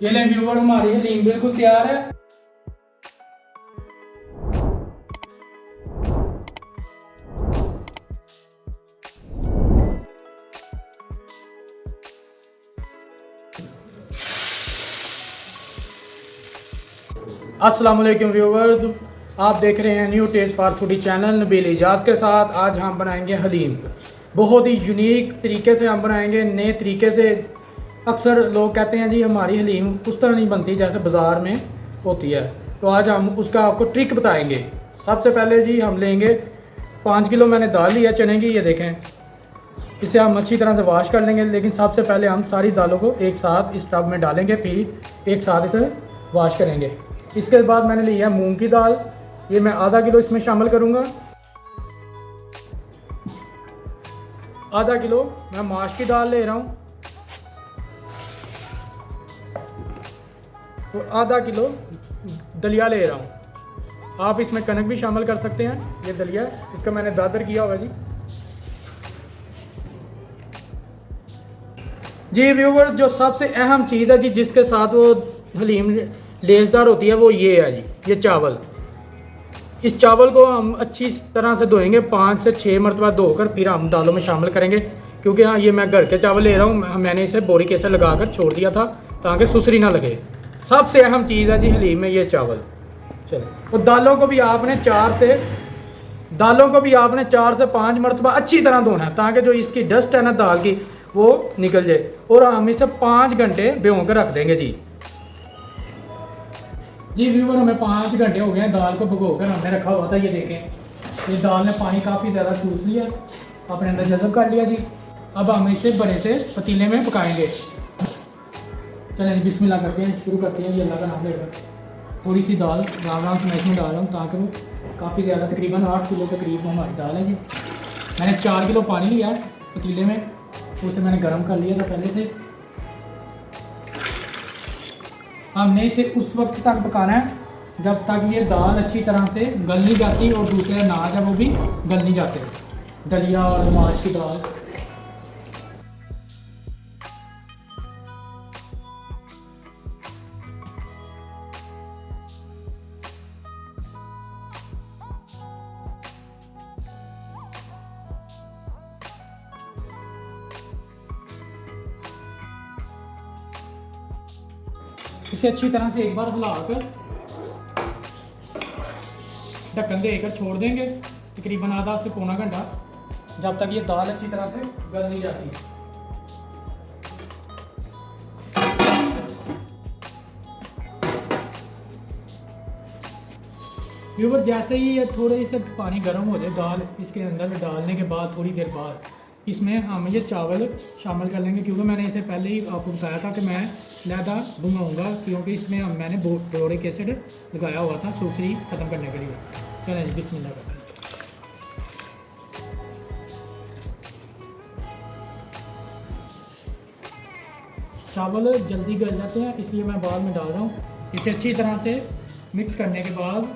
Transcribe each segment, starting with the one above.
ये ले व्यूवर, हमारी हलीम बिल्कुल तैयार है। अस्सलाम वालेकुम व्यूवर, आप देख रहे हैं new taste for foodie channel Nabeel Ijaz के साथ। आज हम बनाएंगे हलीम। बहुत ही यूनिक तरीके से हम बनाएंगे, नए तरीके से। अक्सर लोग कहते हैं जी हमारी हलीम उस तरह नहीं बनती जैसे बाज़ार में होती है, तो आज हम उसका आपको ट्रिक बताएंगे। सबसे पहले जी हम लेंगे 5 किलो मैंने दाल लिया चने की, ये देखें। इसे हम अच्छी तरह से वॉश कर लेंगे, लेकिन सबसे पहले हम सारी दालों को एक साथ इस टब में डालेंगे, फिर एक साथ इसे वॉश करेंगे। इसके बाद मैंने लिया है मूंग की दाल, ये मैं आधा किलो इसमें शामिल करूँगा। आधा किलो मैं माश की दाल ले रहा हूँ, तो आधा किलो दलिया ले रहा हूँ। आप इसमें कनक भी शामिल कर सकते हैं। ये दलिया इसका मैंने दादर किया होगा जी व्यूवर, जो सबसे अहम चीज़ है जी जिसके साथ वो हलीम लेसदार होती है वो ये है जी, ये चावल। इस चावल को हम अच्छी तरह से धोएंगे, 5 से 6 मरतबा धोकर फिर हम दालों में शामिल करेंगे। क्योंकि हाँ, ये मैं घर के चावल ले रहा हूँ, मैंने इसे बोरी कैसे लगा कर छोड़ दिया था ताकि सुसरी ना लगे। सबसे अहम चीज़ है जी हलीम में ये चावल। चलो, और दालों को भी आपने 4 से 5 मरतबा अच्छी तरह धोना है, ताकि जो इसकी डस्ट है ना दाल की वो निकल जाए। और हम इसे 5 घंटे भिगो कर रख देंगे जी व्यूवर, हमें 5 घंटे हो गए हैं दाल को भिगो कर हमने रखा हुआ था। ये देखें, ये दाल ने पानी काफ़ी ज़्यादा चूस लिया, अपने अंदर जज़ब कर लिया जी। अब हम इसे बड़े से पतीले में पकाएंगे। चलें जी, बिस्मिल्लाह करते हैं, शुरू करते हैं। अल्लाह का नाम लेकर थोड़ी सी दाल राम से मैं इसमें डाल रहा हूँ, ताकि वो काफ़ी ज़्यादा तकरीबन 8 किलो के करीब हमारी दाल है जी। मैंने 4 किलो पानी लिया पतीले में, उसे मैंने गर्म कर लिया था पहले से। हमने इसे उस वक्त तक पकाना है जब तक ये दाल अच्छी तरह से गल नहीं जाती और दूसरे अनाज है वो भी गल नहीं जाते, दलिया और माश की दाल। इसे अच्छी तरह से एक बार हिलाकर ढक्कन देकर छोड़ देंगे तकरीबन आधा से पौना घंटा, जब तक ये दाल अच्छी तरह से गल नहीं जाती। व्यूवर, जैसे ही ये थोड़े से पानी गर्म हो जाए दाल इसके अंदर में डालने के बाद थोड़ी देर बाद इसमें हम ये चावल शामिल कर लेंगे। क्योंकि मैंने इसे पहले ही आपको बताया था कि मैं लहदा भुनाऊँगा, क्योंकि इसमें मैंने बोरिक एसिड लगाया हुआ था सुसरी ख़त्म करने के लिए। चलें जी, बिस्मिल्लाह करते हैं। चावल जल्दी गल जाते हैं, इसलिए मैं बाद में डाल रहा हूँ। इसे अच्छी तरह से मिक्स करने के बाद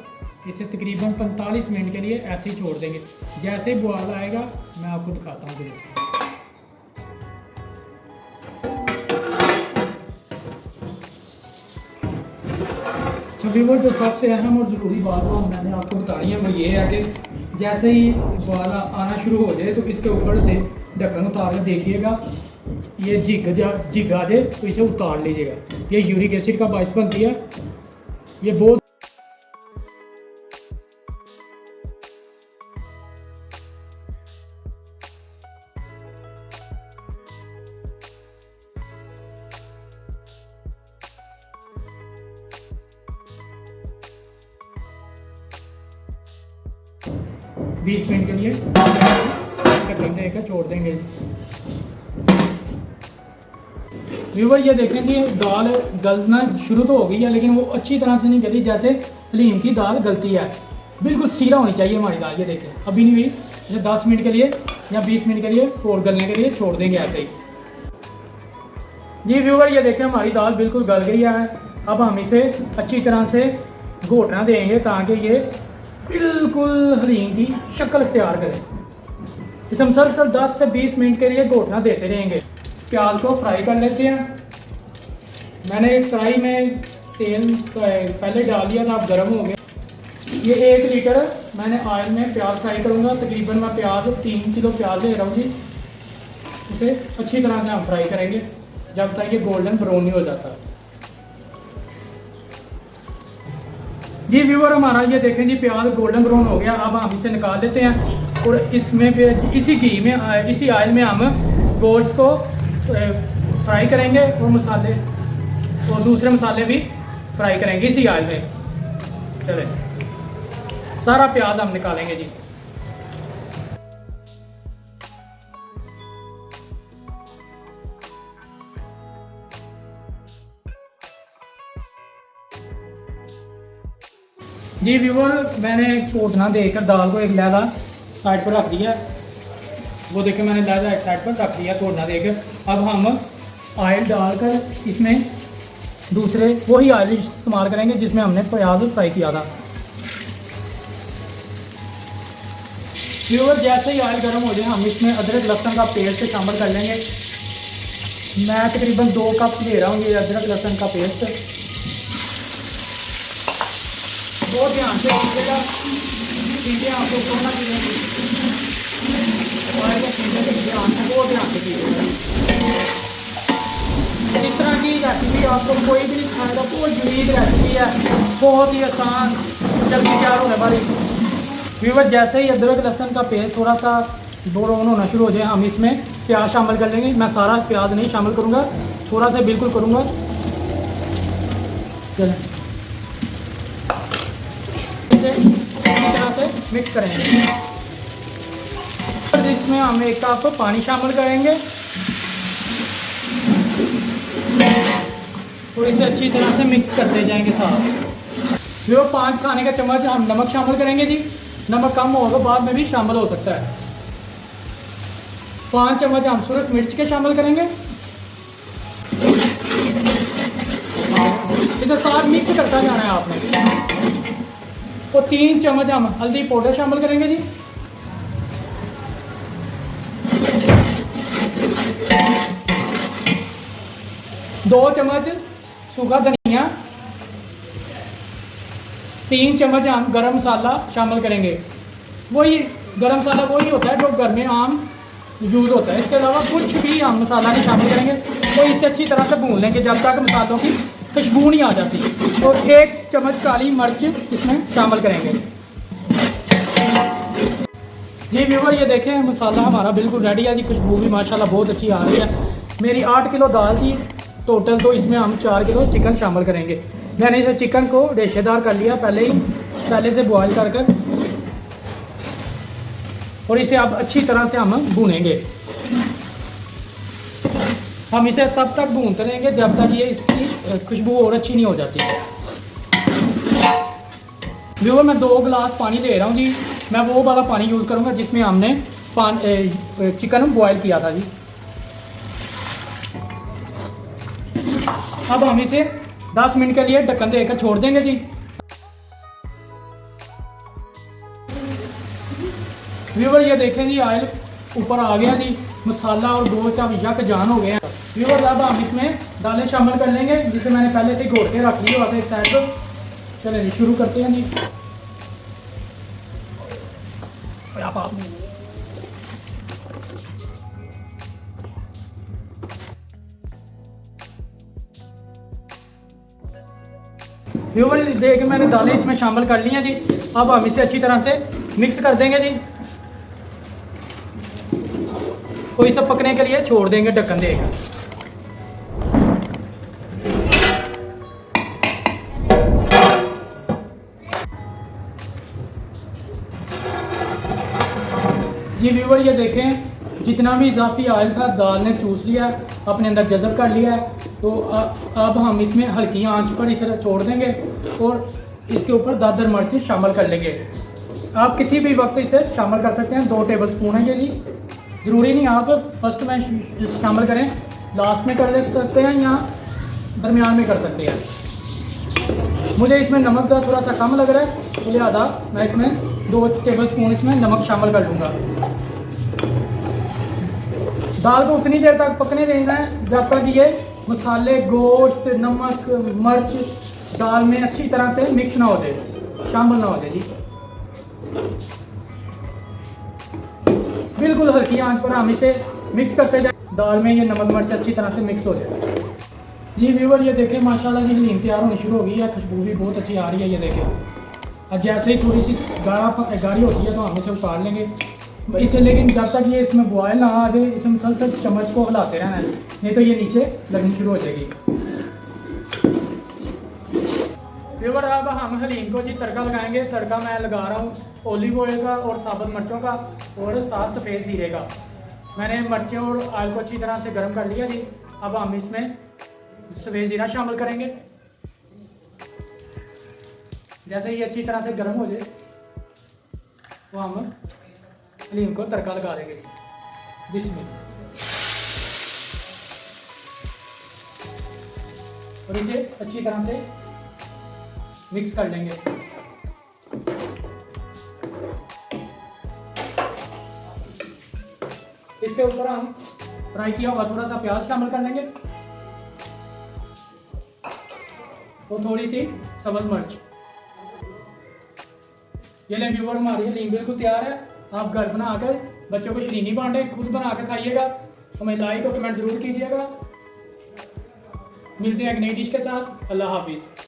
इसे तकरीबन 45 मिनट के लिए ऐसे ही छोड़ देंगे। जैसे ही बुआल आएगा मैं आपको दिखाता हूँ। व्यूवर, जो सबसे अहम और ज़रूरी बात वो मैंने आपको बतानी है वो ये है कि जैसे ही बुआल आना शुरू हो जाए तो इसके ऊपर से ढक्कन उतार कर देखिएगा, ये जिग आ जाए तो इसे उतार लीजिएगा। ये यूरिक एसिड का बायस बनती है। ये बहुत 20 मिनट के लिए ढक्कन देकर छोड़ देंगे। व्यूवर, ये देखें कि दाल गलना शुरू तो हो गई है, लेकिन वो अच्छी तरह से नहीं गली जैसे हलीम की दाल गलती है। बिल्कुल सीरा होनी चाहिए हमारी दाल। ये देखें, अभी नहीं हुई। इसे 10 मिनट के लिए या 20 मिनट के लिए और गलने के लिए छोड़ देंगे ऐसे ही जी। व्यूवर, ये देखें हमारी दाल बिल्कुल गल गई है। अब हम इसे अच्छी तरह से घोटना देंगे ताकि ये बिल्कुल हलीम की शक्ल इख्तियार करें। इसे मुसलसल 10 से 20 मिनट के लिए घोटना देते रहेंगे। प्याज को फ्राई कर लेते हैं। मैंने कढ़ाई में तेल पहले डाल दिया था, अब गर्म हो गया। ये 1 लीटर मैंने ऑयल में प्याज फ्राई करूँगा। तकरीबन मैं प्याज 3 किलो प्याज ले रहा हूँ जी। इसे अच्छी तरह से हम फ्राई करेंगे जब तक ये गोल्डन ब्राउन नहीं हो जाता। जी व्यूअर, हमारा ये देखें जी प्याज गोल्डन ब्राउन हो गया। अब हम इसे निकाल लेते हैं और इसमें फिर इसी घी में, इसी ऑयल में हम गोश्त को फ्राई करेंगे और मसाले और दूसरे मसाले भी फ्राई करेंगे इसी ऑयल में। चले, सारा प्याज हम निकालेंगे जी। जी व्यूअर, मैंने पोटना देकर दाल को एक लहदा साइड पर रख दिया। वो देखे मैंने लहदा एक साइड पर रख दिया पोटना देकर। अब हम ऑयल डालकर इसमें दूसरे वही ऑयल इस्तेमाल करेंगे जिसमें हमने प्याज फ्राई किया था। व्यूअर, जैसे ही ऑयल गर्म हो जाए हम इसमें अदरक लहसुन का पेस्ट शामिल कर लेंगे। मैं तकरीबन 2 कप ले रहा हूँ ये अदरक लहसुन का पेस्ट। बहुत ध्यान से कीजिएगा, चीज़ें आपको ऊपर ना गिरेंगी। बहुत ध्यान से कीजिएगा। इस तरह की रेसिपी आपको कोई भी नहीं सिखाएगा, बहुत यूनिक रेसिपी है, बहुत ही आसान, जल्दी तैयार होने वाली। व्यूअर, जैसे ही अदरक लहसुन का पेस्ट थोड़ा सा ब्राउन होना शुरू हो जाए हम इसमें प्याज शामिल कर लेंगे। मैं सारा प्याज नहीं शामिल करूँगा, थोड़ा सा बिल्कुल करूँगा। चलें, इस तरह से मिक्स करेंगे। इसमें हम 1 कप पानी शामिल करेंगे और इसे अच्छी तरह से मिक्स करते जाएंगे साथ। जो 5 खाने का चम्मच हम नमक शामिल करेंगे जी। नमक कम होगा बाद में भी शामिल हो सकता है। 5 चम्मच हम सूरज मिर्च के शामिल करेंगे। इसे साथ मिक्स करता जाना है आपने। और 3 चम्मच हम हल्दी पाउडर शामिल करेंगे जी। दो चम्मच सूखा धनिया, 3 चम्मच हम गरम मसाला शामिल करेंगे। वही गरम मसाला वही होता है जो घर में आम यूज़ होता है। इसके अलावा कुछ भी हम मसाला नहीं शामिल करेंगे। तो इसे अच्छी तरह से भून लेंगे जब तक मसालों की खुशबू नहीं आ जाती। और 1 चम्मच काली मिर्च इसमें शामिल करेंगे। जी व्यूअर, ये देखें मसाला हमारा बिल्कुल रेडी है जी। खुशबू भी माशाल्लाह बहुत अच्छी आ रही है। मेरी 8 किलो दाल थी टोटल, तो इसमें हम 4 किलो चिकन शामिल करेंगे। मैंने इसे चिकन को रेशेदार कर लिया पहले से बॉयल कर और इसे अब अच्छी तरह से हम भूनेंगे। हम इसे तब तक भूनते रहेंगे जब तक ये इसकी खुशबू और अच्छी नहीं हो जाती। व्यूअर, मैं 2 गिलास पानी ले रहा हूँ जी। मैं वो वाला पानी यूज़ करूँगा जिसमें हमने चिकन बॉयल किया था जी। अब हम इसे 10 मिनट के लिए ढक्कन देकर छोड़ देंगे जी। व्यूअर, ये देखें जी ऑयल ऊपर आ गया जी। मसाला और गोश्त अब यक जान हो गया। व्यूअर, अब हम इसमें दालें शामिल कर लेंगे जिसे मैंने पहले से घोट के रख लिया था एक साइड पर। चलिए जी शुरू करते हैं जी। व्यूअर, देख मैंने दालें इसमें शामिल कर ली हैं जी। अब हम इसे अच्छी तरह से मिक्स कर देंगे जी। तो इसे पकने के लिए छोड़ देंगे ढक्कन देकर। जी व्यूअर, ये देखें जितना भी इजाफी ऑयल था दाल ने चूस लिया, अपने अंदर जज़ब कर लिया है। तो अब हम इसमें हल्की आंच पर इसे छोड़ देंगे और इसके ऊपर दादर मिर्च शामिल कर लेंगे। आप किसी भी वक्त इसे शामिल कर सकते हैं। 2 टेबल स्पून है ये जी। ज़रूरी नहीं आप फर्स्ट में शामिल करें, लास्ट में कर सकते हैं या दरमियान में कर सकते हैं। मुझे इसमें नमक का थोड़ा सा कम लग रहा है, तो लिहाजा मैं इसमें 2 टेबल स्पून इसमें नमक शामिल कर लूँगा। दाल को उतनी देर तक पकने देना है जब तक ये मसाले, गोश्त, नमक, मिर्च दाल में अच्छी तरह से मिक्स ना हो जाए, शामिल ना हो जाए जी। बिल्कुल हल्की आंच पर हम इसे मिक्स करते जाए, दाल में ये नमक मिर्च अच्छी तरह से मिक्स हो जाए जी। व्यूवर ये देखें माशाल्लाह जी हलीम तैयार होनी शुरू हो गई है, खुशबू भी बहुत अच्छी आ रही है। ये देखें अब जैसे ही थोड़ी सी गाढ़ी होती है तो हम इसे उतार लेंगे इसे, लेकिन जब तक ये इसमें बॉयल ना आ जाए इसे मुसलसल चम्मच को हिलाते रहना है, नहीं तो ये नीचे लगनी शुरू हो जाएगी। व्यूवर अब हम हलीम को जी तड़का लगाएंगे। तड़का मैं लगा रहा हूँ ओलिव ऑयल का और साबुत मिर्चों का और साथ सफ़ेद ज़ीरे का। मैंने मिर्चें और ऑयल को अच्छी तरह से गर्म कर लिया जी। अब हम इसमें सफ़ेद ज़ीरा शामिल करेंगे। जैसे ये अच्छी तरह से गर्म हो जाए तो हम हलीम को तड़का लगा देंगे बिस्मिल्लाह, और इसे अच्छी तरह से मिक्स कर लेंगे। इसके ऊपर हम फ्राई किया हुआ थोड़ा सा प्याज शामिल कर लेंगे और थोड़ी सी सब्ज़ मिर्च। ये ले व्यूवर हमारी हलीम बिल्कुल तैयार है। आप घर बनाकर बच्चों को शरीनी बांटे, खुद बना कर खाइएगा। हमें लाइक और कमेंट जरूर कीजिएगा। मिलते हैं एक नई डिश के साथ। अल्लाह हाफिज़।